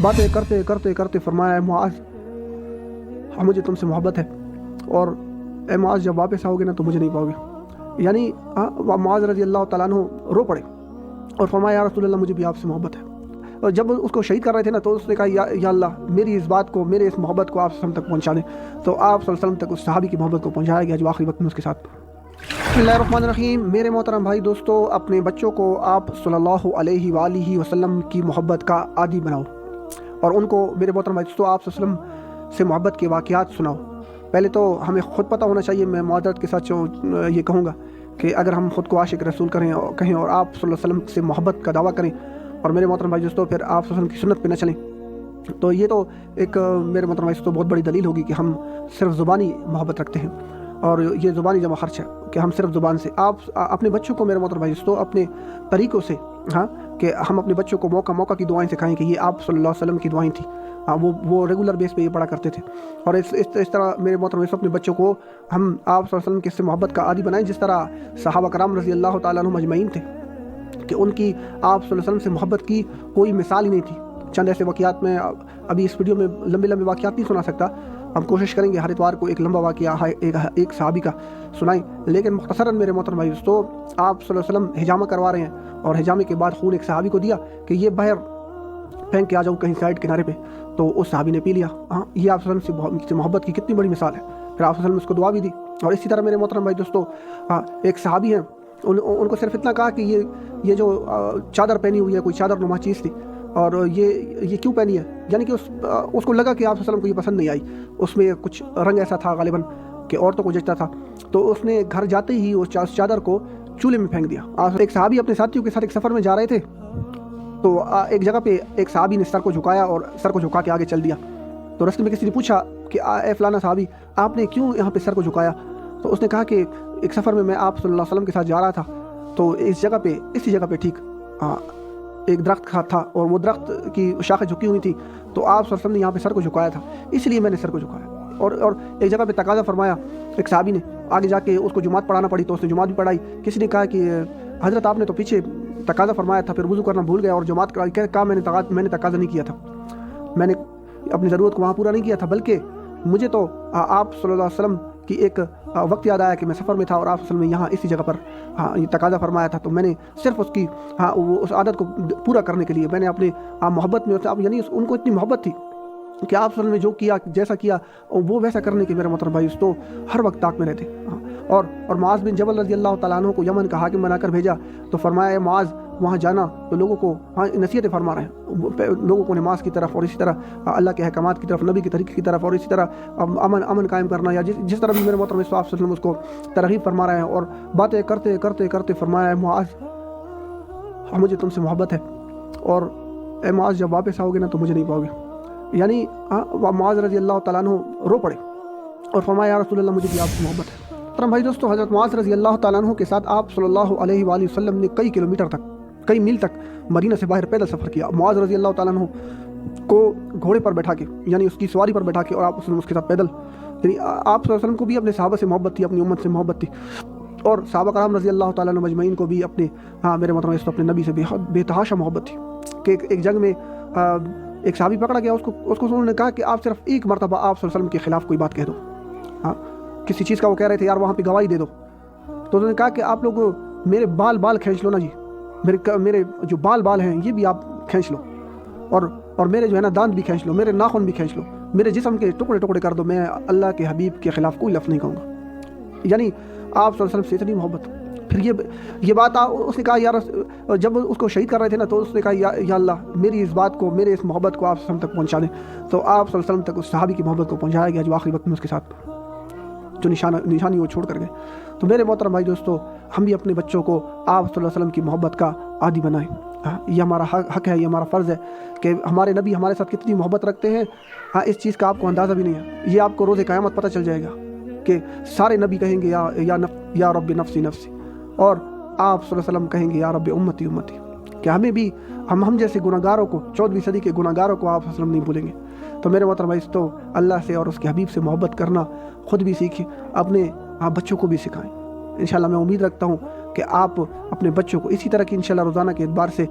باتیں کرتے کرتے کرتے فرمایا اے معاذ مجھے تم سے محبت ہے، اور اے معاذ جب واپس آؤ گے نا تو مجھے نہیں پاؤ گے۔ یعنی معاذ رضی اللہ تعالیٰ عنہ رو پڑے اور فرمایا یا رسول اللہ مجھے بھی آپ سے محبت ہے۔ اور جب اس کو شہید کر رہے تھے نا تو اس نے کہا یا اللہ میری اس بات کو، میرے اس محبت کو آپ صلی اللہ علیہ وسلم تک پہنچا دیں۔ تو آپ صلی اللہ علیہ وسلم تک اس صحابی کی محبت کو پہنچایا گیا جو آخری وقت میں اس کے ساتھ۔ بسم اللہ الرحمن الرحیم۔ میرے محترم بھائی دوستو، اپنے بچوں کو آپ صلی اللہ علیہ وآلہ وسلم کی محبت کا عادی بناؤ، اور ان کو میرے محترم بھائی دوستو آپ صلی اللہ علیہ وسلم سے محبت کے واقعات سناؤ۔ پہلے تو ہمیں خود پتہ ہونا چاہیے، میں معذرت کے ساتھ یہ کہوں گا کہ اگر ہم خود کو عاشق رسول کہیں اور آپ صلی اللہ علیہ وسلم سے محبت کا دعویٰ کریں اور میرے محترم بھائی دوستو پھر آپ صلی اللہ علیہ وسلم کی سنت پہ نہ چلیں، تو یہ تو ایک میرے محترم بھائی دوستو بہت بڑی دلیل ہوگی کہ ہم صرف زبانی محبت رکھتے ہیں، اور یہ زبانی جمع خرچ ہے کہ ہم صرف زبان سے۔ آپ اپنے بچوں کو میرے محترم بھائی دوستو اپنے طریقوں سے، کہ ہم اپنے بچوں کو موقع کی دعائیں سکھائیں کہ یہ آپ صلی اللہ علیہ وسلم کی دعائیں تھیں، وہ ریگولر بیس پہ یہ پڑھا کرتے تھے۔ اور اس طرح میرے محترم اپنے بچوں کو ہم آپ صلی اللہ علیہ وسلم کے سے محبت کا عادی بنائیں، جس طرح صحابہ کرام رضی اللہ تعالیٰ عنہم اجمعین تھے کہ ان کی آپ صلی اللہ علیہ وسلم سے محبت کی کوئی مثال ہی نہیں تھی۔ چند ایسے واقعات میں ابھی اس ویڈیو میں لمبے واقعات نہیں سنا سکتا، ہم کوشش کریں گے ہر اتوار کو ایک لمبا واقعہ ایک صحابی کا سنائیں، لیکن مختصراً میرے محترم بھائی دوستو آپ صلی اللہ علیہ وسلم حجامہ کروا رہے ہیں، اور حجامے کے بعد خون ایک صحابی کو دیا کہ یہ باہر پھینک کے آ جاؤں کہیں سائڈ کنارے پہ، تو اس صحابی نے پی لیا۔ یہ آپ صلی اللہ علیہ وسلم سے محبت کی کتنی بڑی مثال ہے۔ پھر آپ صلی اللہ علیہ وسلم نے اس کو دعا بھی دی۔ اور اسی طرح میرے محترم بھائی دوستو ایک صحابی ہیں، ان کو صرف اتنا کہا کہ یہ جو چادر پہنی ہوئی ہے کوئی چادر نما چیز تھی، اور یہ کیوں پہنی ہے، یعنی کہ اس کو لگا کہ آپ صلی اللہ علیہ وسلم کو یہ پسند نہیں آئی، اس میں کچھ رنگ ایسا تھا غالباً کہ عورتوں کو جچتا تھا، تو اس نے گھر جاتے ہی اس چادر کو چولہے میں پھینک دیا۔ ایک صحابی اپنے ساتھیوں کے ساتھ ایک سفر میں جا رہے تھے، تو ایک جگہ پہ ایک صحابی نے سر کو جھکایا اور سر کو جھکا کے آگے چل دیا۔ تو راستے میں کسی نے پوچھا کہ اے فلانا صحابی آپ نے کیوں یہاں پہ سر کو جھکایا؟ تو اس نے کہا کہ ایک سفر میں آپ صلی اللہ علیہ وسلم کے ساتھ جا رہا تھا، تو اسی جگہ پہ ٹھیک ایک درخت تھا، اور وہ درخت کی شاخیں جھکی ہوئی تھی، تو آپ صلی اللہ علیہ وسلم نے یہاں پہ سر کو جھکایا تھا، اس لیے میں نے سر کو جھکایا۔ اور ایک جگہ پہ تقاضا فرمایا ایک صحابی نے، آگے جا کے اس کو جماعت پڑھانا پڑی تو اس نے جماعت بھی پڑھائی۔ کسی نے کہا کہ حضرت آپ نے تو پیچھے تقاضا فرمایا تھا، پھر وضو کرنا بھول گیا اور جماعت کہا میں نے تقاضا نہیں کیا تھا، میں نے اپنی ضرورت کو وہاں پورا نہیں کیا تھا، بلکہ مجھے تو آپ صلی اللہ علیہ وسلم کی ایک وقت یاد آیا کہ میں سفر میں تھا اور آپ صلی اللہ علیہ وسلم نے یہاں اسی جگہ پر یہ تقاضا فرمایا تھا، تو میں نے صرف اس کی اس عادت کو پورا کرنے کے لیے میں نے اپنے محبت میں یعنی ان کو اتنی محبت تھی کہ آپ صلی اللہ علیہ وسلم نے جو کیا جیسا کیا وہ ویسا کرنے کے میرے محترم بھائی تو ہر وقت طاق میں رہتے۔ اور معاذ بن جبل رضی اللہ تعالیٰ عنہ کو یمن کا حاکم بنا کر بھیجا، تو فرمایا معاذ وہاں جانا تو لوگوں کو نصیحتیں فرما رہے ہیں، لوگوں کو نماز کی طرف اور اسی طرح اللہ کے احکامات کی طرف، نبی کے طریقے کی طرف، اور اسی طرح امن قائم کرنا، یا جس طرح بھی میرے محترم صلی اللہ علیہ وسلم اس کو ترغیب فرما رہے ہیں، اور باتیں کرتے کرتے کرتے فرمایا اے معاذ مجھے تم سے محبت ہے، اور اے معاذ جب واپس آؤ گے نا تو مجھے نہیں پاؤ گے۔ یعنی معاذ رضی اللہ تعالیٰ عنہ رو پڑے اور فرمایا یا رسول اللہ مجھے بھی آپ سے محبت ہے۔ محترم بھائی دوستو حضرت معاذ رضی اللہ تعالیٰ عنہ کے ساتھ آپ صلی اللہ علیہ وآلہ وسلم نے کئی کلومیٹر تک، کئی میل تک مدینہ سے باہر پیدل سفر کیا۔ معاذ رضی اللہ تعالیٰ عنہ کو گھوڑے پر بیٹھا کے، یعنی اس کی سواری پر بیٹھا کے، اور آپ اس کے ساتھ پیدل، یعنی آپ صلی اللہ علیہ وسلم کو بھی اپنے صحابہ سے محبت تھی، اپنی امت سے محبت تھی، اور صحابہ کرام رضی اللہ تعالیٰ عنہ مجمعین کو بھی اپنے میرے محترم اپنے نبی سے بے تحاشا محبت تھی کہ ایک جنگ میں ایک صحابی پکڑا گیا، اس کو انہوں نے کہا کہ آپ صرف ایک مرتبہ آپ صلی اللہ علیہ وسلم کے خلاف کوئی بات کہہ دو، کسی چیز کا وہ کہہ رہے تھے یار وہاں پہ گواہی دے دو، تو انہوں نے کہا کہ آپ لوگ میرے بال کھینچ لو نا جی، میرے جو بال ہیں یہ بھی آپ کھینچ لو، اور میرے جو ہے نا دانت بھی کھینچ لو، میرے ناخن بھی کھینچ لو، میرے جسم کے ٹکڑے کر دو، میں اللہ کے حبیب کے خلاف کوئی لفظ نہیں کہوں گا۔ یعنی آپ صلی اللہ علیہ وسلم سے اتنی محبت۔ پھر یہ بات اس نے کہا یار جب اس کو شہید کر رہے تھے نا تو اس نے کہا یا اللہ میری اس بات کو، میرے اس محبت کو آپ صلی اللہ علیہ وسلم تک پہنچا دیں۔ تو آپ صلی اللہ علیہ وسلم تک اس صحابی کی محبت کو پہنچایا گیا جو آخری وقت میں اس کے ساتھ جو نشانی وہ چھوڑ کر گئے۔ تو میرے محترم بھائی دوستو ہم بھی اپنے بچوں کو آپ صلی اللہ علیہ وسلم کی محبت کا عادی بنائیں۔ یہ ہمارا حق ہے، یہ ہمارا فرض ہے کہ ہمارے نبی ہمارے ساتھ کتنی محبت رکھتے ہیں، اس چیز کا آپ کو اندازہ بھی نہیں ہے۔ یہ آپ کو روز قیامت پتہ چل جائے گا کہ سارے نبی کہیں گے یا رب نفسی نفسی، اور آپ صلی اللہ علیہ وسلم کہیں گے یا رب امتی امتی، کہ ہمیں بھی ہم جیسے گناہ گاروں کو، 14ویں صدی کے گناہ گاروں کو آپ صلی اللہ علیہ وسلم نہیں بھولیں گے۔ تو میرے محترم بھائی تو اللہ سے اور اس کے حبیب سے محبت کرنا خود بھی سیکھیں، اپنے بچوں کو بھی سکھائیں۔ انشاءاللہ میں امید رکھتا ہوں کہ آپ اپنے بچوں کو اسی طرح کی انشاءاللہ روزانہ کے اعتبار سے